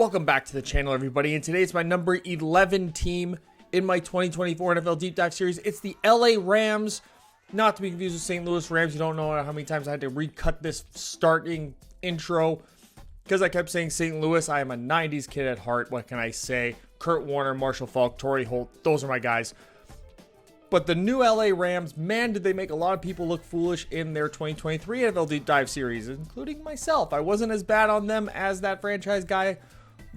Welcome back to the channel, everybody, and today it's my number 11 team in my 2024 NFL Deep Dive Series. It's the LA Rams, not to be confused with St. Louis Rams. You don't know how many times I had to recut this starting intro because I kept saying St. Louis. I am a 90s kid at heart. What can I say? Kurt Warner, Marshall Faulk, Torrey Holt, those are my guys. But the new LA Rams, man, did they make a lot of people look foolish in their 2023 NFL Deep Dive Series, including myself. I wasn't as bad on them as that franchise guy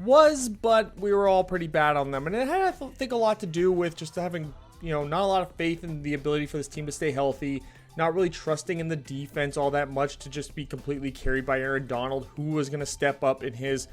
was, but we were all pretty bad on them. And it had, I think, a lot to do with just having, not a lot of faith in the ability for this team to stay healthy, not really trusting in the defense all that much to just be completely carried by Aaron Donald, who was going to step up in his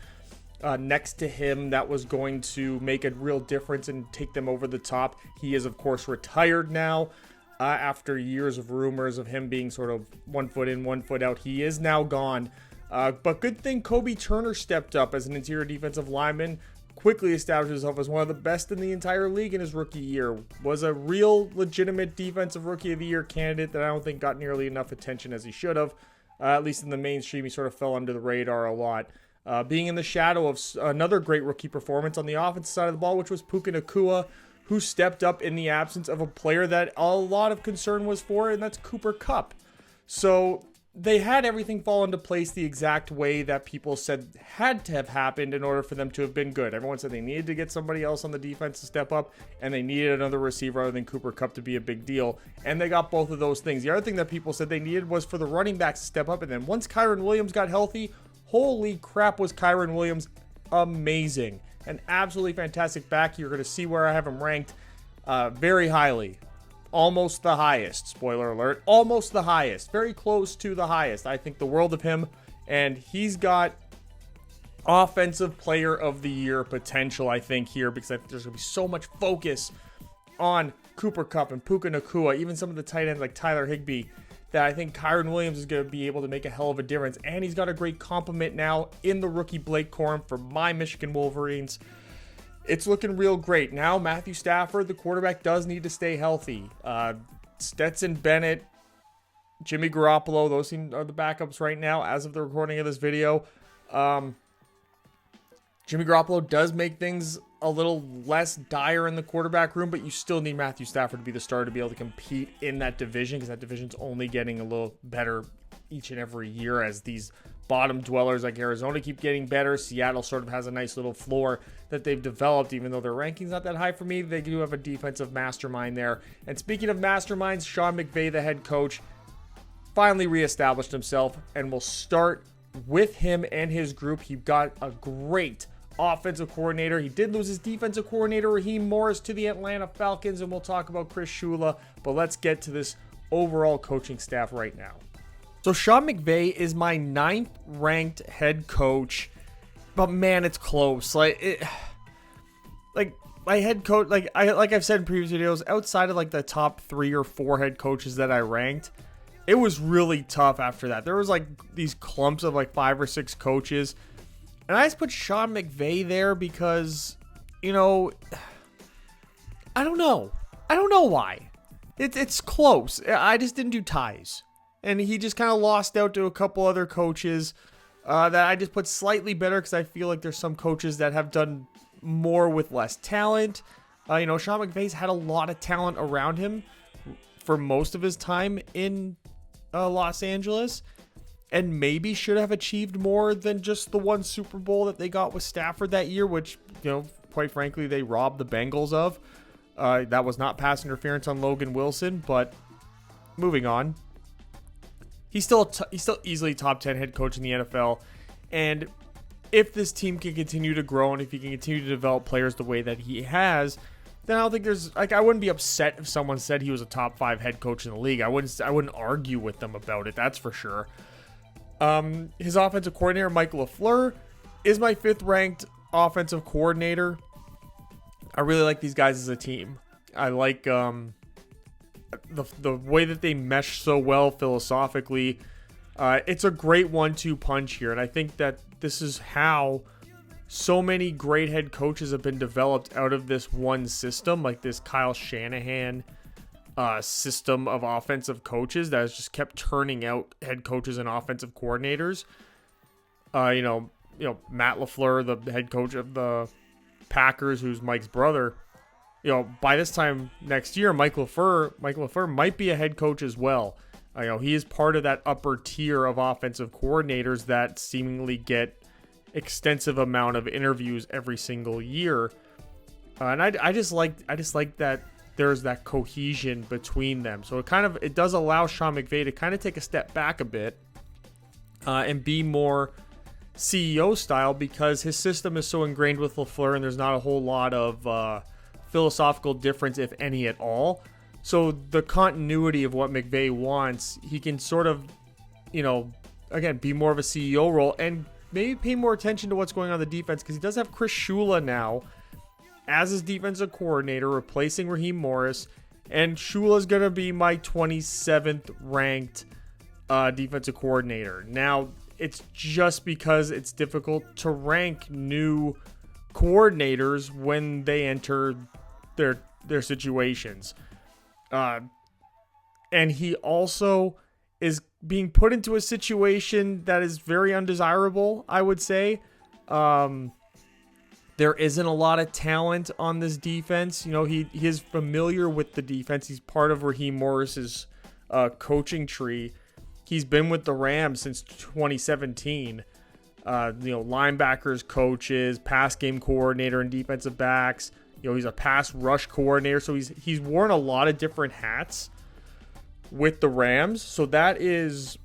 next to him that was going to make a real difference and take them over the top. He is, of course, retired now after years of rumors of him being sort of 1 foot in, 1 foot out. He is now gone. But good thing Kobe Turner stepped up as an interior defensive lineman, quickly established himself as one of the best in the entire league in his rookie year. Was a real legitimate defensive rookie of the year candidate that I don't think got nearly enough attention as he should have. At least in the mainstream, he sort of fell under the radar a lot. Being in the shadow of another great rookie performance on the offensive side of the ball, which was Puka Nacua, who stepped up in the absence of a player that a lot of concern was for, and that's Cooper Kupp. So they had everything fall into place the exact way that people said had to have happened in order for them to have been good. Everyone said they needed to get somebody else on the defense to step up, and they needed another receiver other than Cooper Kupp to be a big deal. And they got both of those things. The other thing that people said they needed was for the running backs to step up. And then once Kyren Williams got healthy, holy crap, was Kyren Williams amazing. An absolutely fantastic back. You're going to see where I have him ranked very highly. Almost the highest, spoiler alert, almost the highest, very close to the highest. I think the world of him, and he's got offensive player of the year potential, I think, here, because there's going to be so much focus on Cooper Kupp and Puka Nacua, even some of the tight ends like Tyler Higbee, that I think Kyren Williams is going to be able to make a hell of a difference. And he's got a great complement now in the rookie Blake Corum for my Michigan Wolverines. It's looking real great. Now, Matthew Stafford, the quarterback, does need to stay healthy. Stetson Bennett, Jimmy Garoppolo, those are the backups right now as of the recording of this video. Jimmy Garoppolo does make things a little less dire in the quarterback room, but you still need Matthew Stafford to be the starter to be able to compete in that division, because that division's only getting a little better each and every year as these bottom dwellers like Arizona keep getting better. Seattle sort of has a nice little floor that they've developed, even though their ranking's not that high for me. They do have a defensive mastermind there. And speaking of masterminds, Sean McVay, the head coach, finally reestablished himself, and we'll start with him and his group. He got a great offensive coordinator. He did lose his defensive coordinator, Raheem Morris, to the Atlanta Falcons, and we'll talk about Chris Shula, but let's get to this overall coaching staff right now. So Sean McVay is my 9th ranked head coach, but man, it's close. My head coach, like I've said in previous videos, outside of like the top 3 or 4 head coaches that I ranked, it was really tough after that. There was like these clumps of like 5 or 6 coaches, and I just put Sean McVay there because, I don't know why. It's close. I just didn't do ties. And he just kind of lost out to a couple other coaches that I just put slightly better, because I feel like there's some coaches that have done more with less talent. Sean McVay's had a lot of talent around him for most of his time in Los Angeles, and maybe should have achieved more than just the one Super Bowl that they got with Stafford that year, which, quite frankly, they robbed the Bengals of. That was not pass interference on Logan Wilson, but moving on. He's still easily top 10 head coach in the NFL. And if this team can continue to grow and if he can continue to develop players the way that he has, then I don't think there's, I wouldn't be upset if someone said he was a top 5 head coach in the league. I wouldn't argue with them about it. That's for sure. His offensive coordinator, Mike LaFleur, is my 5th ranked offensive coordinator. I really like these guys as a team. I like, the way that they mesh so well philosophically. It's a great 1-2 punch here, and I think that this is how so many great head coaches have been developed out of this one system, like this Kyle Shanahan system of offensive coaches that has just kept turning out head coaches and offensive coordinators. Matt LaFleur, the head coach of the Packers, who's Mike's brother, by this time next year, Mike LaFleur might be a head coach as well. He is part of that upper tier of offensive coordinators that seemingly get extensive amount of interviews every single year. And I just like that there's that cohesion between them. So it does allow Sean McVay to kind of take a step back a bit and be more CEO style, because his system is so ingrained with LaFleur and there's not a whole lot of philosophical difference, if any at all. So the continuity of what McVay wants, he can sort of, again, be more of a CEO role and maybe pay more attention to what's going on in the defense, because he does have Chris Shula now as his defensive coordinator, replacing Raheem Morris. And Shula's going to be my 27th ranked defensive coordinator. Now, it's just because it's difficult to rank new coordinators when they enter their situations. And he also is being put into a situation that is very undesirable, I would say. There isn't a lot of talent on this defense. He is familiar with the defense. He's part of Raheem Morris's coaching tree. He's been with the Rams since 2017. Linebackers coaches, pass game coordinator and defensive backs. He's a pass rush coordinator. So he's worn a lot of different hats with the Rams. So that is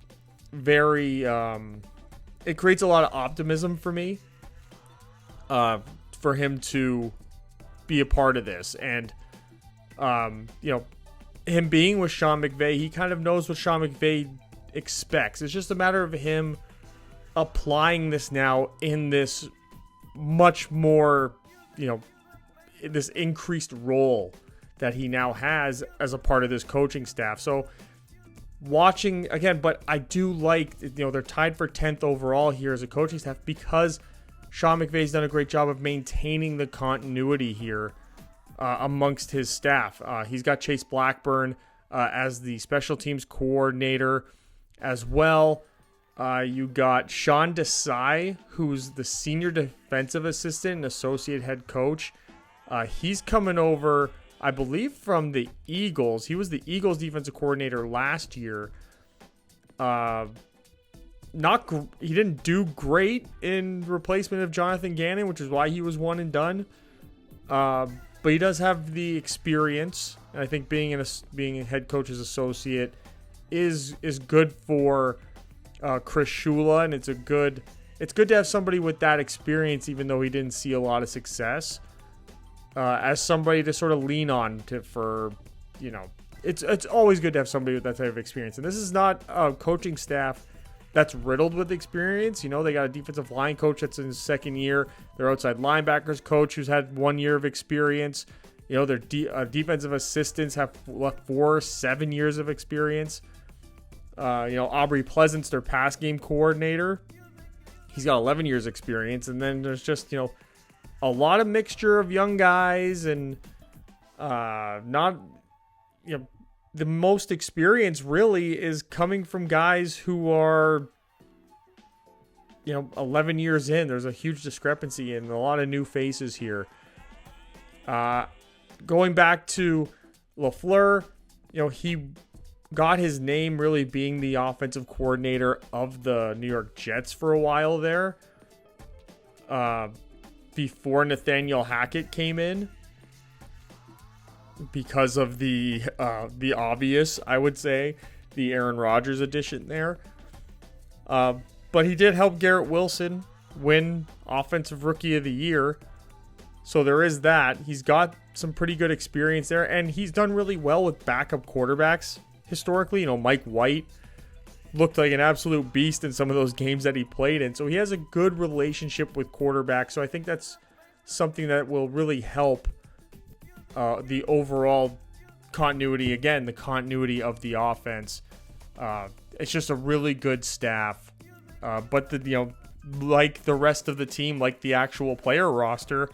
very, it creates a lot of optimism for me, for him to be a part of this. And, him being with Sean McVay, he kind of knows what Sean McVay expects. It's just a matter of him applying this now in this much more, this increased role that he now has as a part of this coaching staff. So watching again, but I do like, they're tied for 10th overall here as a coaching staff, because Sean McVay's done a great job of maintaining the continuity here amongst his staff. He's got Chase Blackburn as the special teams coordinator as well. You got Sean Desai, who's the senior defensive assistant and associate head coach. He's coming over, I believe, from the Eagles. He was the Eagles defensive coordinator last year. He didn't do great in replacement of Jonathan Gannon, which is why he was one and done. But he does have the experience, and I think being a head coach's associate is good for Chris Shula, and it's good to have somebody with that experience, even though he didn't see a lot of success, as somebody to sort of lean on it's always good to have somebody with that type of experience. And this is not a coaching staff that's riddled with experience. They got a defensive line coach that's in his second year. Their outside linebackers coach who's had 1 year of experience. Their defensive assistants have 7 years of experience. Aubrey Pleasant's their pass game coordinator. He's got 11 years experience. And then there's just, a lot of mixture of young guys and the most experience really is coming from guys who are, 11 years in. There's a huge discrepancy and a lot of new faces here. Going back to LaFleur, he got his name really being the offensive coordinator of the New York Jets for a while there, before Nathaniel Hackett came in, because of the obvious, I would say, the Aaron Rodgers addition there. But he did help Garrett Wilson win Offensive Rookie of the Year. So there is that. He's got some pretty good experience there, and he's done really well with backup quarterbacks historically. Mike White looked like an absolute beast in some of those games that he played in. So he has a good relationship with quarterbacks. So I think that's something that will really help the overall continuity. Again, the continuity of the offense. It's just a really good staff. But like the rest of the team, like the actual player roster,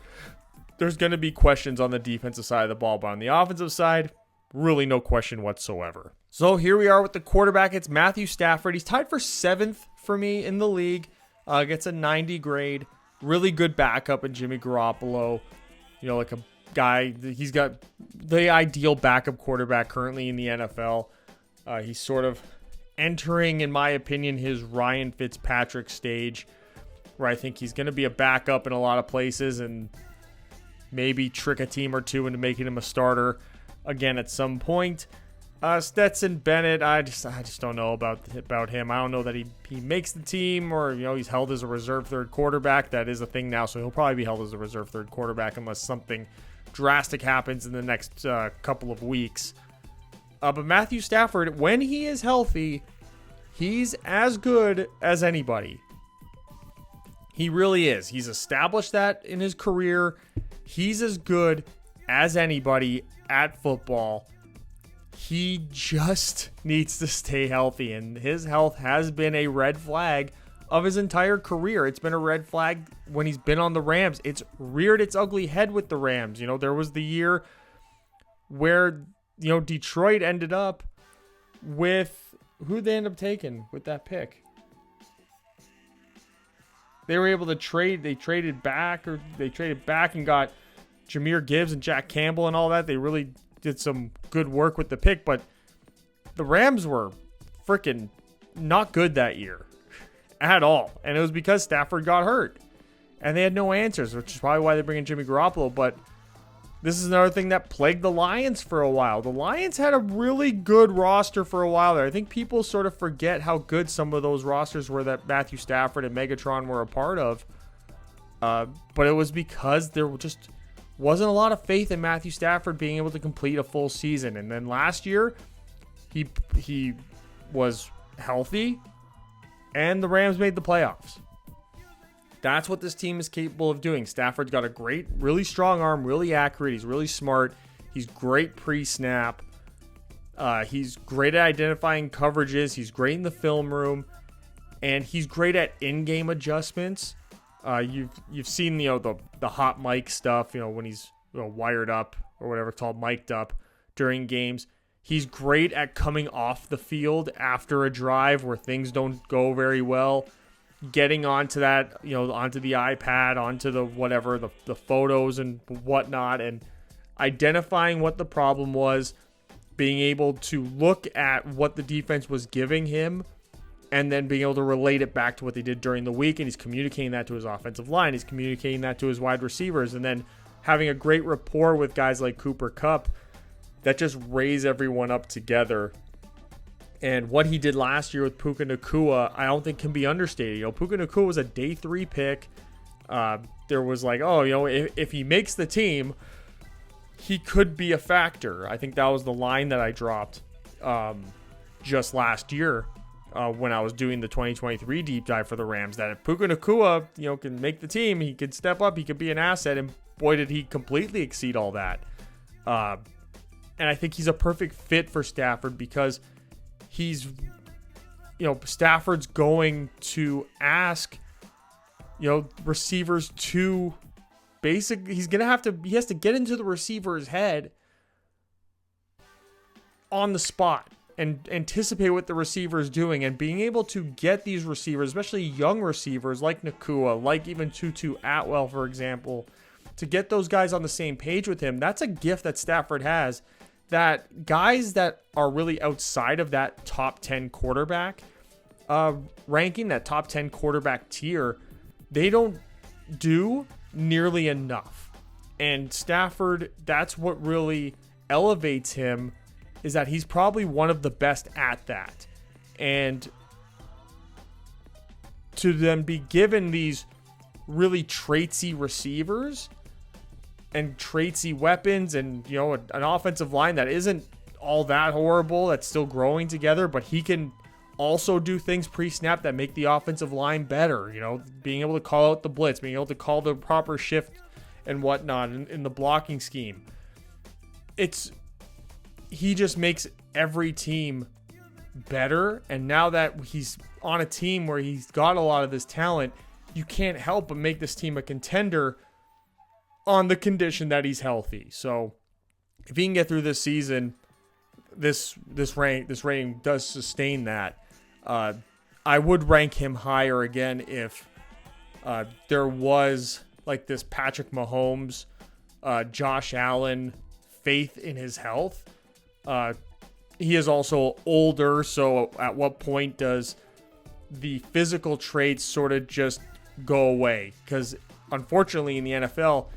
there's going to be questions on the defensive side of the ball. But on the offensive side, really no question whatsoever. So here we are with the quarterback. It's Matthew Stafford. He's tied for 7th for me in the league. Gets a 90 grade. Really good backup in Jimmy Garoppolo. Like a guy, he's got the ideal backup quarterback currently in the NFL. He's sort of entering, in my opinion, his Ryan Fitzpatrick stage, where I think he's going to be a backup in a lot of places and maybe trick a team or two into making him a starter again at some point. Stetson Bennett, I just don't know about him. I don't know that he makes the team, or he's held as a reserve third quarterback. That is a thing now, so he'll probably be held as a reserve third quarterback unless something drastic happens in the next couple of weeks. But Matthew Stafford, when he is healthy, he's as good as anybody. He really is. He's established that in his career. He's as good as anybody at football. He just needs to stay healthy, and his health has been a red flag of his entire career. It's been a red flag when he's been on the Rams. It's reared its ugly head with the Rams. There was the year where, Detroit ended up with, who they end up taking with that pick? They were able to trade. They traded back and got Jahmyr Gibbs and Jack Campbell and all that. They really did some good work with the pick, but the Rams were freaking not good that year at all. And it was because Stafford got hurt and they had no answers, which is probably why they bring in Jimmy Garoppolo. But this is another thing that plagued the Lions for a while. The Lions had a really good roster for a while there. I think people sort of forget how good some of those rosters were that Matthew Stafford and Megatron were a part of. But it was because there just wasn't a lot of faith in Matthew Stafford being able to complete a full season. And then last year, he was healthy, and the Rams made the playoffs. That's what this team is capable of doing. Stafford's got a great, really strong arm, really accurate. He's really smart. He's great pre-snap. He's great at identifying coverages. He's great in the film room, and he's great at in-game adjustments. You've seen the hot mic stuff, when he's wired up or whatever it's called, mic'd up during games. He's great at coming off the field after a drive where things don't go very well, getting onto that, onto the iPad, onto the whatever, the photos and whatnot, and identifying what the problem was, being able to look at what the defense was giving him, and then being able to relate it back to what they did during the week. And he's communicating that to his offensive line. He's communicating that to his wide receivers. And then having a great rapport with guys like Cooper Kupp that just raise everyone up together. And what he did last year with Puka Nacua, I don't think can be understated. Puka Nacua was a day 3 pick. There was like, if he makes the team, he could be a factor. I think that was the line that I dropped just last year. When I was doing the 2023 deep dive for the Rams, that if Puka Nacua, can make the team, he could step up, he could be an asset, and boy, did he completely exceed all that. And I think he's a perfect fit for Stafford because he's, Stafford's going to ask, receivers to basically, he has to get into the receiver's head on the spot and anticipate what the receiver is doing, and being able to get these receivers, especially young receivers like Nacua, like even Tutu Atwell, for example, to get those guys on the same page with him. That's a gift that Stafford has, that guys that are really outside of that top 10 quarterback ranking, that top 10 quarterback tier, they don't do nearly enough. And Stafford, that's what really elevates him, is that he's probably one of the best at that. And to then be given these really traitsy receivers and traitsy weapons and, an offensive line that isn't all that horrible, that's still growing together, but he can also do things pre-snap that make the offensive line better. Being able to call out the blitz, being able to call the proper shift and whatnot in the blocking scheme. He just makes every team better. And now that he's on a team where he's got a lot of this talent, you can't help but make this team a contender on the condition that he's healthy. So if he can get through this season, this rating does sustain that. I would rank him higher again if There was like this Patrick Mahomes, Josh Allen faith in his health. He is also older, so at what point does the physical traits sort of just go away? Because unfortunately in the NFL,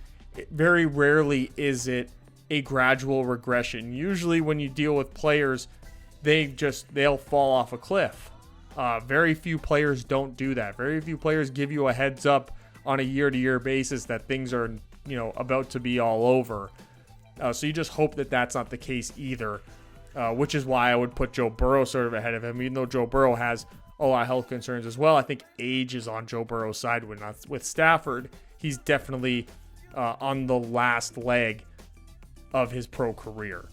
very rarely is it a gradual regression. Usually when you deal with players, they'll fall off a cliff. Very few players don't do that. Very few players give you a heads up on a year-to-year basis that things are, about to be all over. So you just hope that that's not the case either, which is why I would put Joe Burrow sort of ahead of him, even though Joe Burrow has a lot of health concerns as well. I think age is on Joe Burrow's side with Stafford. He's definitely on the last leg of his pro career.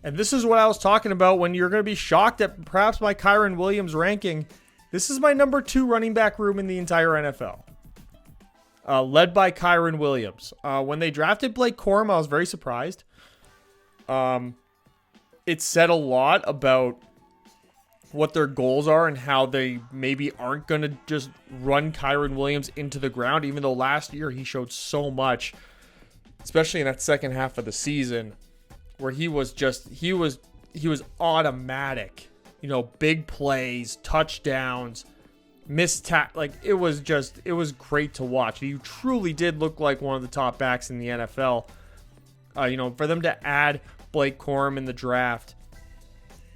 And this is what I was talking about when you're going to be shocked at perhaps my Kyren Williams ranking. This is my number 2 running back room in the entire NFL. Led by Kyren Williams. When they drafted Blake Corum, I was very surprised. It said a lot about what their goals are and how they maybe aren't going to just run Kyren Williams into the ground, even though last year he showed so much, especially in that second half of the season, where he was automatic, big plays, touchdowns, it was great to watch. He truly did look like one of the top backs in the NFL. For them to add Blake Corum in the draft,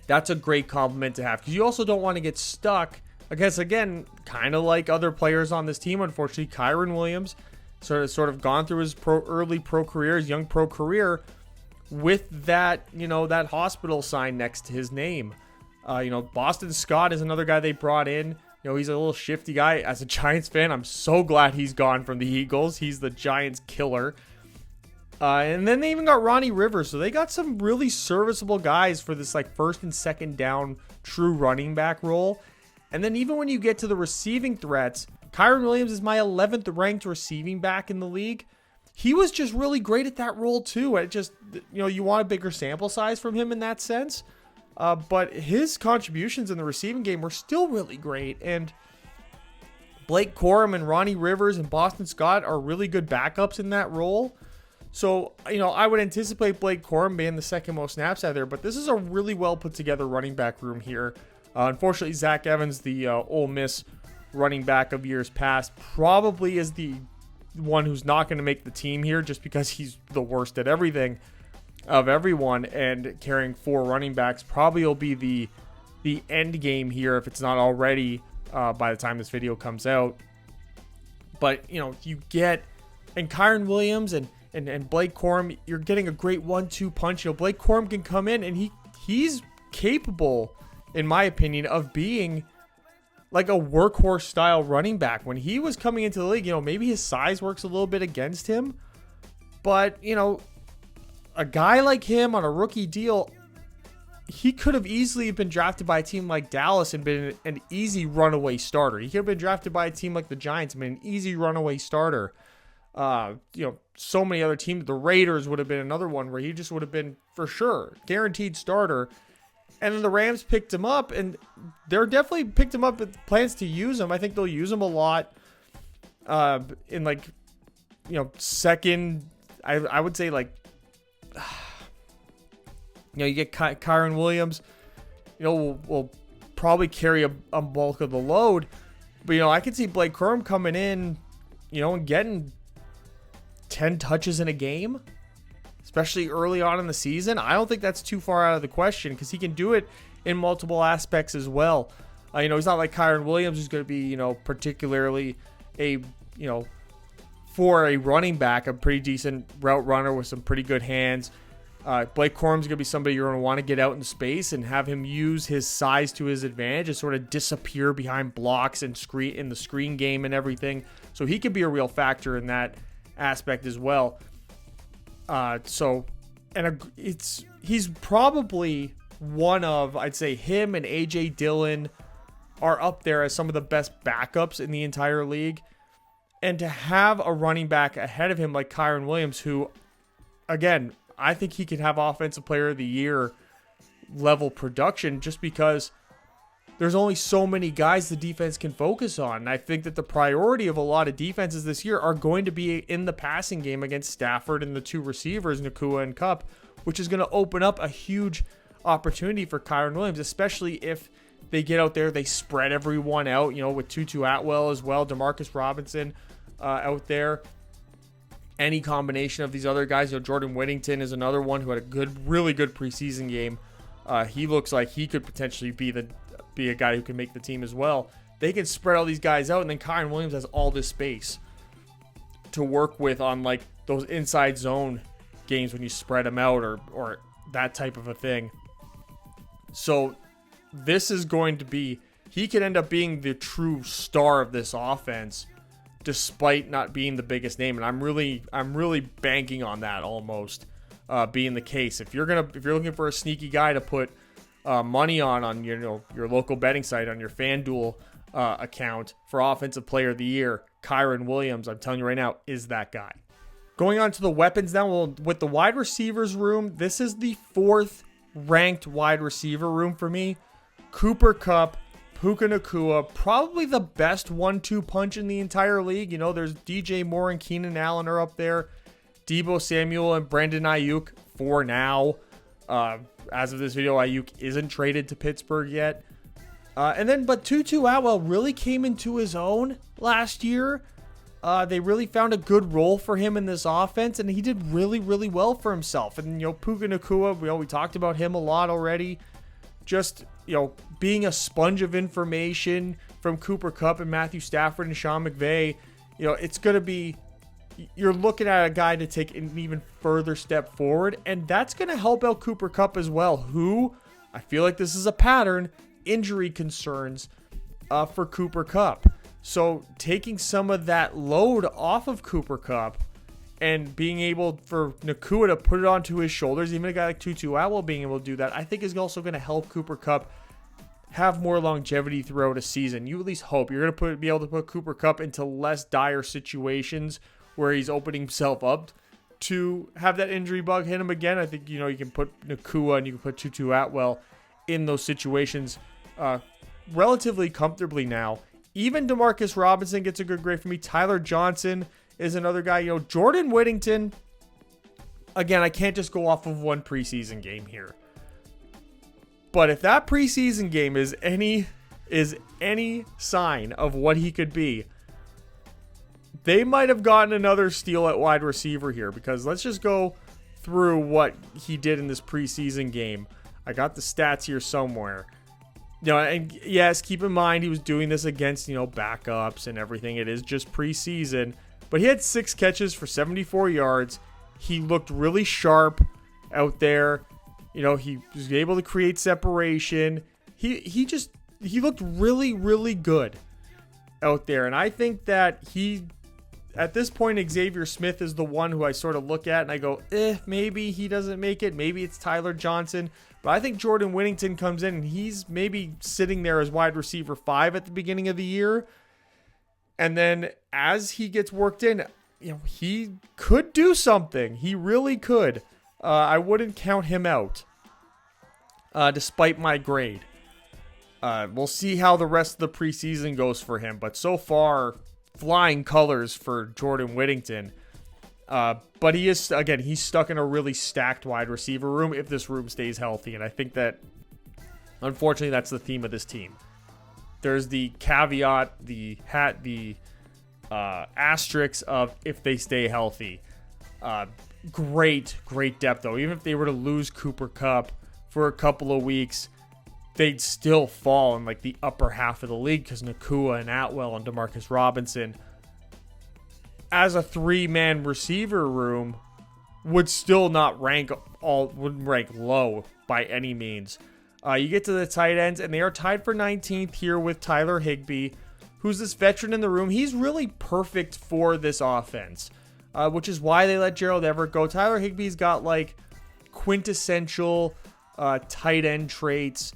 that's a great compliment to have, because you also don't want to get stuck. I guess, again, kind of like other players on this team, unfortunately, Kyren Williams sort of gone through his early pro career, his young pro career, with that, that hospital sign next to his name. Boston Scott is another guy they brought in. He's a little shifty guy. As a Giants fan, I'm so glad he's gone from the Eagles. He's the Giants killer. And then they even got Ronnie Rivers. So they got some really serviceable guys for this first and second down true running back role. And then even when you get to the receiving threats, Kyren Williams is my 11th ranked receiving back in the league. He was just really great at that role too. It just, you want a bigger sample size from him in that sense. But his contributions in the receiving game were still really great. And Blake Corum and Ronnie Rivers and Boston Scott are really good backups in that role. So, I would anticipate Blake Corum being the second most snaps out there. But this is a really well put together running back room here. Unfortunately, Zach Evans, the Ole Miss running back of years past, probably is the one who's not going to make the team here, just because he's the worst at everything of everyone, and carrying 4 running backs probably will be the end game here if it's not already by the time this video comes out. But you get, and Kyren Williams and Blake Corum, you're getting a great 1-2 punch. Blake Corum can come in and he's capable, in my opinion, of being like a workhorse style running back. When he was coming into the league, maybe his size works a little bit against him, but a guy like him on a rookie deal, he could have easily been drafted by a team like Dallas and been an easy runaway starter. He could have been drafted by a team like the Giants and been an easy runaway starter. So many other teams, the Raiders would have been another one where he just would have been for sure guaranteed starter. And then the Rams picked him up, and they're definitely picked him up with plans to use him. I think they'll use him a lot in second, I would say you get Kyren Williams, will probably carry a bulk of the load. But, I could see Blake Corum coming in, and getting 10 touches in a game, especially early on in the season. I don't think that's too far out of the question, because he can do it in multiple aspects as well. He's not like Kyren Williams, who's going to be, particularly for a running back, a pretty decent route runner with some pretty good hands. Blake Corum's going to be somebody you're going to want to get out in space and have him use his size to his advantage and sort of disappear behind blocks and screen in the screen game and everything. So he could be a real factor in that aspect as well. He's probably one of, I'd say him and AJ Dillon are up there as some of the best backups in the entire league. And to have a running back ahead of him like Kyren Williams, who, again, I think he could have Offensive Player of the Year level production, just because there's only so many guys the defense can focus on. And I think that the priority of a lot of defenses this year are going to be in the passing game against Stafford and the two receivers, Nakua and Kupp, which is going to open up a huge opportunity for Kyren Williams, especially if they get out there, they spread everyone out, with Tutu Atwell as well, Demarcus Robinson out there. Any combination of these other guys, Jordan Whittington is another one who had a really good preseason game. He looks like he could potentially be a guy who can make the team as well. They can spread all these guys out, and then Kyren Williams has all this space to work with on like those inside zone games when you spread them out or that type of a thing. So this is going to be, he could end up being the true star of this offense despite not being the biggest name, and I'm really banking on that almost being the case. If you're looking for a sneaky guy to put money on your local betting site, on your FanDuel account for Offensive Player of the Year, Kyren Williams, I'm telling you right now, is that guy. Going on to the weapons now, well, with the wide receivers room, this is the 4th ranked wide receiver room for me. Cooper Kupp, Puka Nacua, probably the best 1-2 punch in the entire league. There's DJ Moore and Keenan Allen are up there. Deebo Samuel and Brandon Ayuk for now. As of this video, Ayuk isn't traded to Pittsburgh yet. But Tutu Atwell really came into his own last year. They really found a good role for him in this offense, and he did really, really well for himself. And, Puka Nacua, we talked about him a lot already. Just, being a sponge of information from Cooper Kupp and Matthew Stafford and Sean McVay, it's going to be, you're looking at a guy to take an even further step forward, and that's going to help out Cooper Kupp as well, who, I feel like this is a pattern, injury concerns for Cooper Kupp. So taking some of that load off of Cooper Kupp and being able for Nacua to put it onto his shoulders, even a guy like Tutu Atwell being able to do that, I think is also going to help Cooper Kupp have more longevity throughout a season. You at least hope you're going to be able to put Cooper Kupp into less dire situations where he's opening himself up to have that injury bug hit him again. I think, you can put Nacua and you can put Tutu Atwell in those situations relatively comfortably now. Even Demarcus Robinson gets a good grade for me. Tyler Johnson is another guy. Jordan Whittington, again, I can't just go off of one preseason game here. But if that preseason game is any sign of what he could be, they might have gotten another steal at wide receiver here, because let's just go through what he did in this preseason game. I got the stats here somewhere. And yes, keep in mind he was doing this against, backups and everything. It is just preseason. But he had 6 catches for 74 yards. He looked really sharp out there. He was able to create separation. He looked really, really good out there. And I think that at this point, Xavier Smith is the one who I sort of look at and I go, maybe he doesn't make it. Maybe it's Tyler Johnson. But I think Jordan Whittington comes in and he's maybe sitting there as wide receiver 5 at the beginning of the year. And then as he gets worked in, he could do something. He really could. I wouldn't count him out, despite my grade. We'll see how the rest of the preseason goes for him. But so far, flying colors for Jordan Whittington. But he is, again, he's stuck in a really stacked wide receiver room if this room stays healthy. And I think that, unfortunately, that's the theme of this team. There's the caveat, the asterisk of if they stay healthy. Great depth, though. Even if they were to lose Cooper Kupp for a couple of weeks, they'd still fall in like the upper half of the league because Nacua and Atwell and Demarcus Robinson, as a 3-man receiver room, would still not wouldn't rank low by any means. You get to the tight ends, and they are tied for 19th here with Tyler Higbee, who's this veteran in the room. He's really perfect for this offense, which is why they let Gerald Everett go. Tyler Higbee's got like quintessential tight end traits.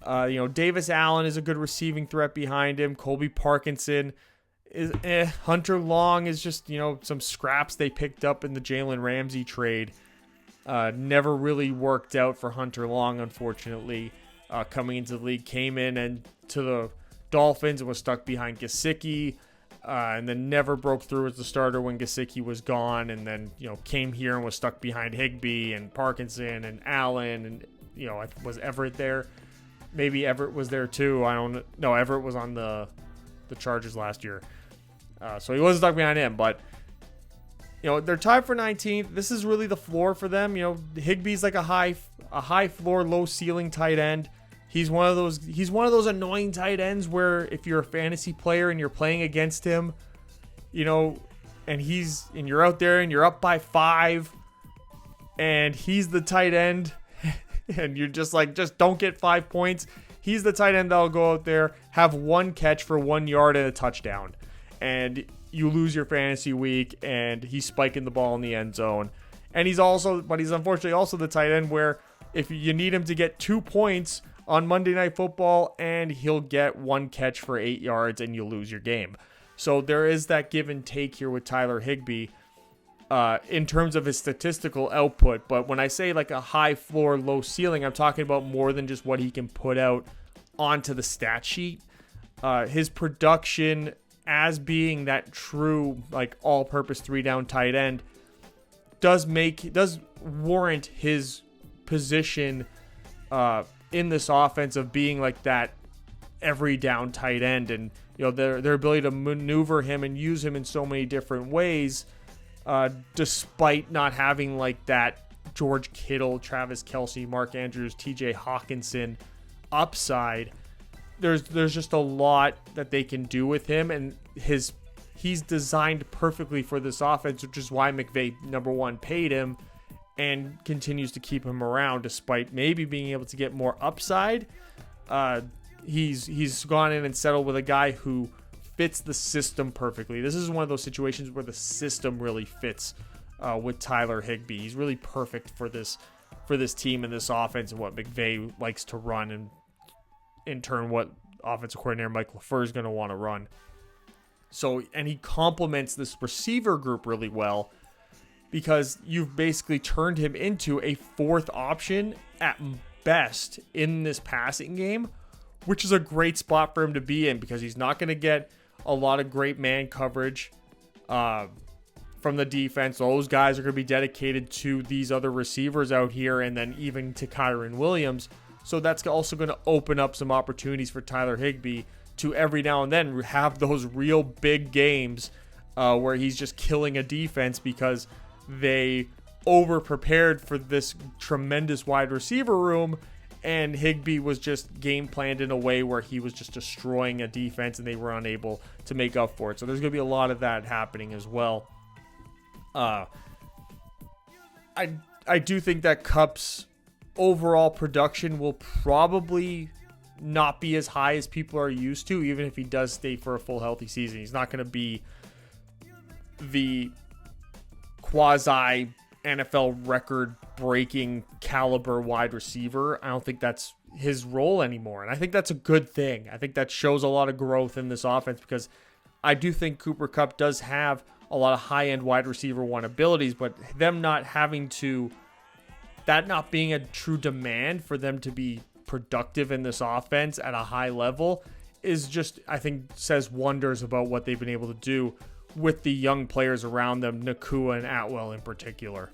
Davis Allen is a good receiving threat behind him. Colby Parkinson is Hunter Long is just, some scraps they picked up in the Jalen Ramsey trade. Never really worked out for Hunter Long, unfortunately. coming into the league. Came in and to the Dolphins and was stuck behind Gesicki, and then never broke through as the starter when Gesicki was gone, and then came here and was stuck behind Higbee and Parkinson and Allen, and was Everett there? Maybe Everett was there too. I don't know. Everett was on the Chargers last year, so he wasn't stuck behind him. But they're tied for 19th. This is really the floor for them. Higbee's like a high floor, low ceiling tight end. He's one of those annoying tight ends where if you're a fantasy player and you're playing against him, and you're out there and you're up by 5, and he's the tight end, and you're just don't get 5 points. He's the tight end that'll go out there, have 1 catch for 1 yard and a touchdown, and you lose your fantasy week, and he's spiking the ball in the end zone. And he's unfortunately also the tight end where if you need him to get 2 points on Monday Night Football, and he'll get 1 catch for 8 yards and you lose your game. So there is that give and take here with Tyler Higbee in terms of his statistical output. But when I say like a high floor, low ceiling, I'm talking about more than just what he can put out onto the stat sheet. His production as being that true like all-purpose 3-down tight end does warrant his position in this offense of being like that every down tight end, and their ability to maneuver him and use him in so many different ways, despite not having like that George Kittle, Travis Kelce, Mark Andrews, TJ Hawkinson upside. There's just a lot that they can do with him, and he's designed perfectly for this offense, which is why McVay, number one, paid him and continues to keep him around despite maybe being able to get more upside. He's gone in and settled with a guy who fits the system perfectly. This is one of those situations where the system really fits with Tyler Higbee. He's really perfect for this team and this offense and what McVay likes to run, and in turn what offensive coordinator Mike LaFleur is going to want to run. So, and he complements this receiver group really well, because you've basically turned him into a 4th option at best in this passing game, which is a great spot for him to be in, because he's not going to get a lot of great man coverage from the defense. Those guys are going to be dedicated to these other receivers out here, and then even to Kyren Williams. So that's also going to open up some opportunities for Tyler Higbee to every now and then have those real big games where he's just killing a defense because they over-prepared for this tremendous wide receiver room, and Higbee was just game planned in a way where he was just destroying a defense and they were unable to make up for it. So there's going to be a lot of that happening as well. I do think that Kupp's overall production will probably not be as high as people are used to, even if he does stay for a full healthy season. He's not going to be the quasi NFL record breaking caliber wide receiver. I don't think that's his role anymore, and I think that's a good thing. I think that shows a lot of growth in this offense, because I do think Cooper Kupp does have a lot of high-end wide receiver 1 abilities, but them not being a true demand for them to be productive in this offense at a high level is just, I think, says wonders about what they've been able to do with the young players around them, Nakua and Atwell in particular.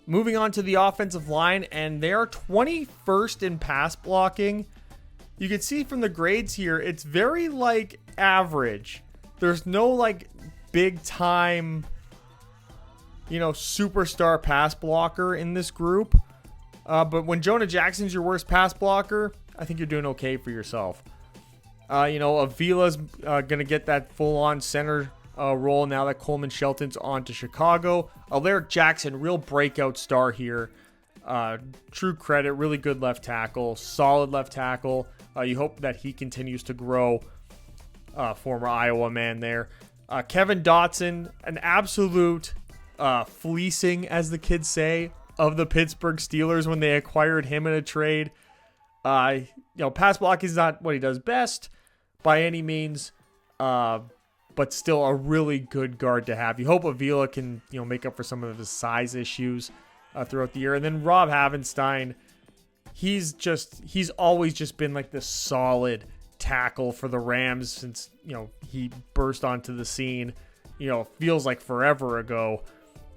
Moving on to the offensive line, and they are 21st in pass blocking. You can see from the grades here, it's very average. There's no big time, superstar pass blocker in this group. But when Jonah Jackson's your worst pass blocker, I think you're doing okay for yourself. Avila's going to get that full-on center role now that Coleman Shelton's on to Chicago. Alaric Jackson, real breakout star here. True credit, really good left tackle, solid left tackle. You hope that he continues to grow. Former Iowa man there. Kevin Dotson, an absolute fleecing, as the kids say, of the Pittsburgh Steelers when they acquired him in a trade. Pass blocking is not what he does best by any means, but still a really good guard to have. You hope Avila can, make up for some of his size issues throughout the year. And then Rob Havenstein, he's always just been like this solid tackle for the Rams since, he burst onto the scene, feels like forever ago.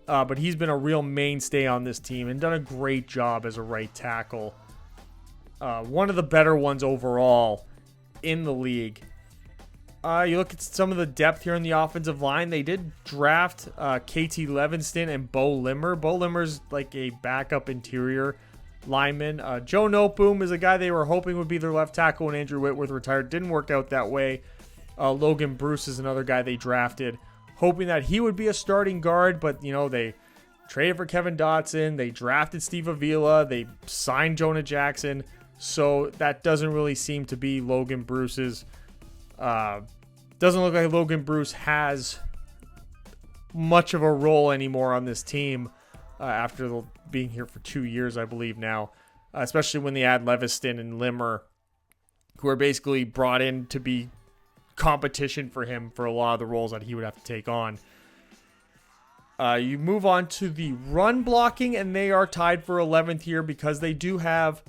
But he's been a real mainstay on this team and done a great job as a right tackle. One of the better ones overall in the league. You look at some of the depth here in the offensive line. They did draft KT Levinston and Bo Limmer. Bo Limmer's like a backup interior lineman. Joe Noteboom is a guy they were hoping would be their left tackle when Andrew Whitworth retired. Didn't work out that way. Logan Bruce is another guy they drafted, hoping that he would be a starting guard, but they traded for Kevin Dotson. They drafted Steve Avila. They signed Jonah Jackson. So that doesn't really seem to be Logan Bruce's. Doesn't look like Logan Bruce has much of a role anymore on this team after being here for 2 years, I believe now, especially when they add Leviston and Limmer, who are basically brought in to be competition for him for a lot of the roles that he would have to take on. You move on to the run blocking, and they are tied for 11th here because they do have,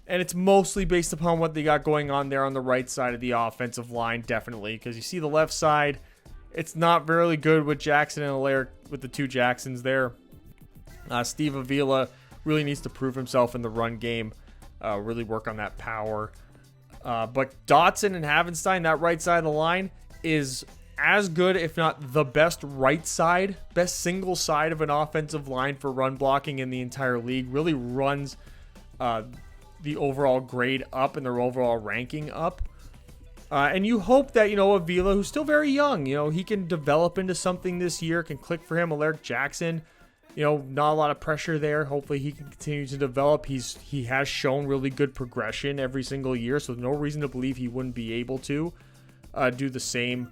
and it's mostly based upon what they got going on there on the right side of the offensive line, definitely, because you see the left side, it's not very good with Jackson and Allaire, with the two Jacksons there. Steve Avila really needs to prove himself in the run game, really work on that power. But Dotson and Havenstein, that right side of the line, is as good, if not the best right side, best single side of an offensive line for run blocking in the entire league. Really runs the overall grade up and their overall ranking up. And you hope that, Avila, who's still very young, he can develop into something this year, can click for him. Alaric Jackson, not a lot of pressure there. Hopefully he can continue to develop. He has shown really good progression every single year, so no reason to believe he wouldn't be able to do the same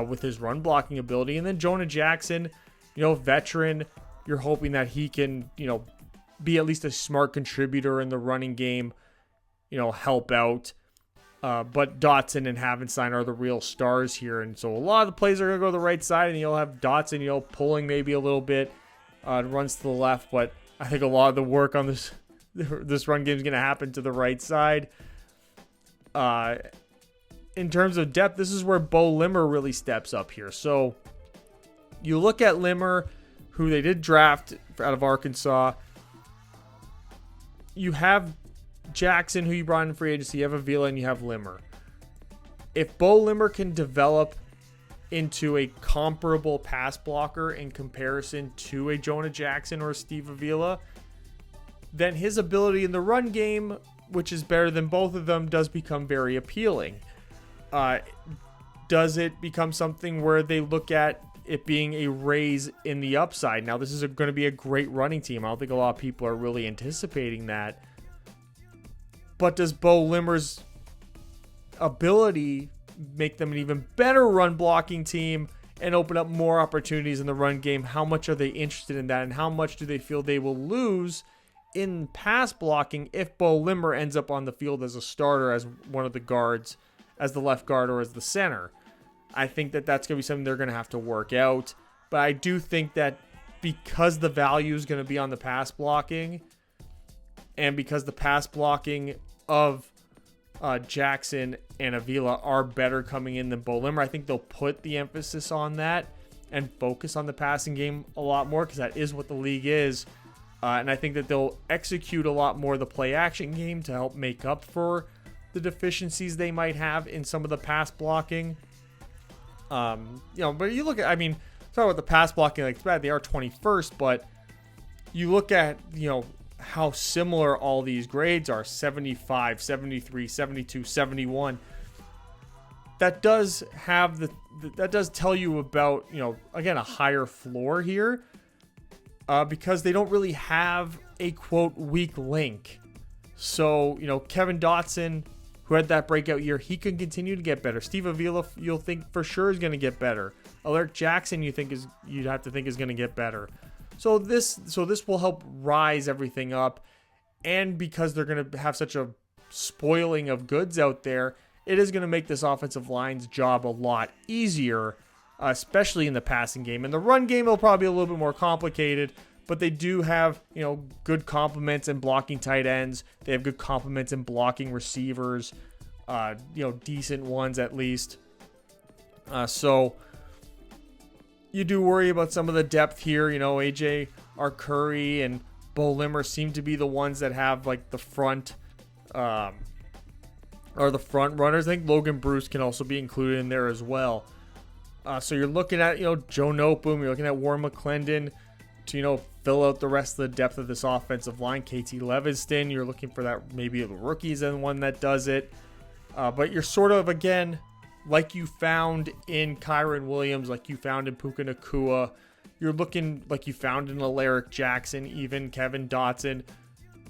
with his run blocking ability. And then Jonah Jackson, veteran, you're hoping that he can, be at least a smart contributor in the running game, help out. But Dotson and Havenstein are the real stars here. And so a lot of the plays are going to go to the right side, and you'll have Dotson, pulling maybe a little bit, runs to the left. But I think a lot of the work on this run game is going to happen to the right side. In terms of depth, this is where Bo Limmer really steps up here. So you look at Limmer, who they did draft out of Arkansas. You have Jackson, who you brought in free agency. You have Avila, and you have Limmer. If Bo Limmer can develop into a comparable pass blocker in comparison to a Jonah Jackson or a Steve Avila, then his ability in the run game, which is better than both of them, does become very appealing. Does it become something where they look at it being a raise in the upside? Now, this is going to be a great running team. I don't think a lot of people are really anticipating that. But does Bo Limmer's ability make them an even better run blocking team and open up more opportunities in the run game? How much are they interested in that, and how much do they feel they will lose in pass blocking if Bo Limmer ends up on the field as a starter, as one of the guards, as the left guard or as the center? I think that that's going to be something they're going to have to work out. But I do think that because the value is going to be on the pass blocking, and because the pass blocking of Jackson and Avila are better coming in than Bo Limmer, I think they'll put the emphasis on that and focus on the passing game a lot more, because that is what the league is. And I think that they'll execute a lot more of the play action game to help make up for the deficiencies they might have in some of the pass blocking. But you look at, talk about the pass blocking, like, it's bad, they are 21st, but you look at, how similar all these grades are, 75, 73, 72, 71. That does have that does tell you about, again, a higher floor here, because they don't really have a quote weak link. So, Kevin Dotson, who had that breakout year, he can continue to get better. Steve Avila, you'll think for sure is going to get better. Alaric Jackson, you'd have to think is going to get better. So this will help rise everything up, and because they're going to have such a spoiling of goods out there, it is going to make this offensive line's job a lot easier, especially in the passing game. In the run game, it'll probably be a little bit more complicated, but they do have, good complements in blocking tight ends. They have good complements in blocking receivers, decent ones at least. So you do worry about some of the depth here. AJ Arcuri and Bo Limmer seem to be the ones that have like the front, or the front runners. I think Logan Bruce can also be included in there as well. So you're looking at, Joe Noteboom, you're looking at Warren McClendon to, fill out the rest of the depth of this offensive line. KT Leviston, you're looking for that, maybe the rookies and one that does it. But you're sort of, again, like you found in Kyron Williams, like you found in Puka Nacua. You're looking like you found in Alaric Jackson, even Kevin Dotson.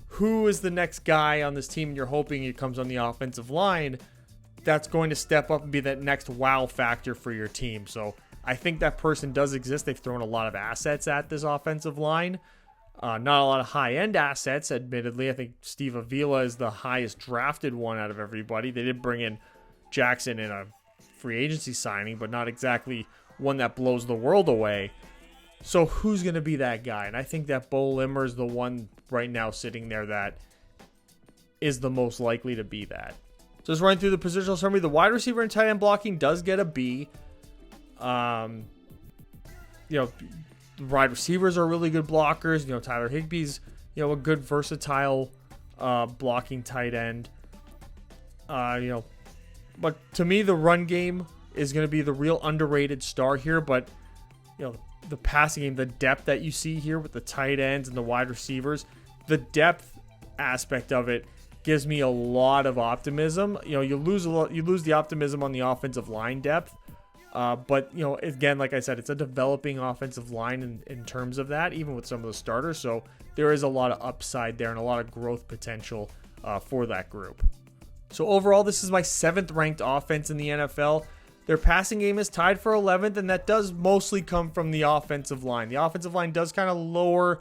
Who is the next guy on this team? You're hoping it comes on the offensive line that's going to step up and be that next wow factor for your team. So I think that person does exist. They've thrown a lot of assets at this offensive line. Not a lot of high-end assets, admittedly. I think Steve Avila is the highest drafted one out of everybody. They did bring in Jackson in a free agency signing, but not exactly one that blows the world away. So who's going to be that guy? And I think that Bo Limmer is the one right now sitting there that is the most likely to be that. So just running through the positional summary, the wide receiver and tight end blocking does get a B. The wide receivers are really good blockers. Tyler Higbee's, a good versatile blocking tight end. But to me, the run game is going to be the real underrated star here. But, the passing game, the depth that you see here with the tight ends and the wide receivers, the depth aspect of it gives me a lot of optimism. You lose the optimism on the offensive line depth. But, again, like I said, it's a developing offensive line in terms of that, even with some of the starters. So there is a lot of upside there and a lot of growth potential for that group. So overall, this is my 7th ranked offense in the NFL. Their passing game is tied for 11th, and that does mostly come from the offensive line. The offensive line does kind of lower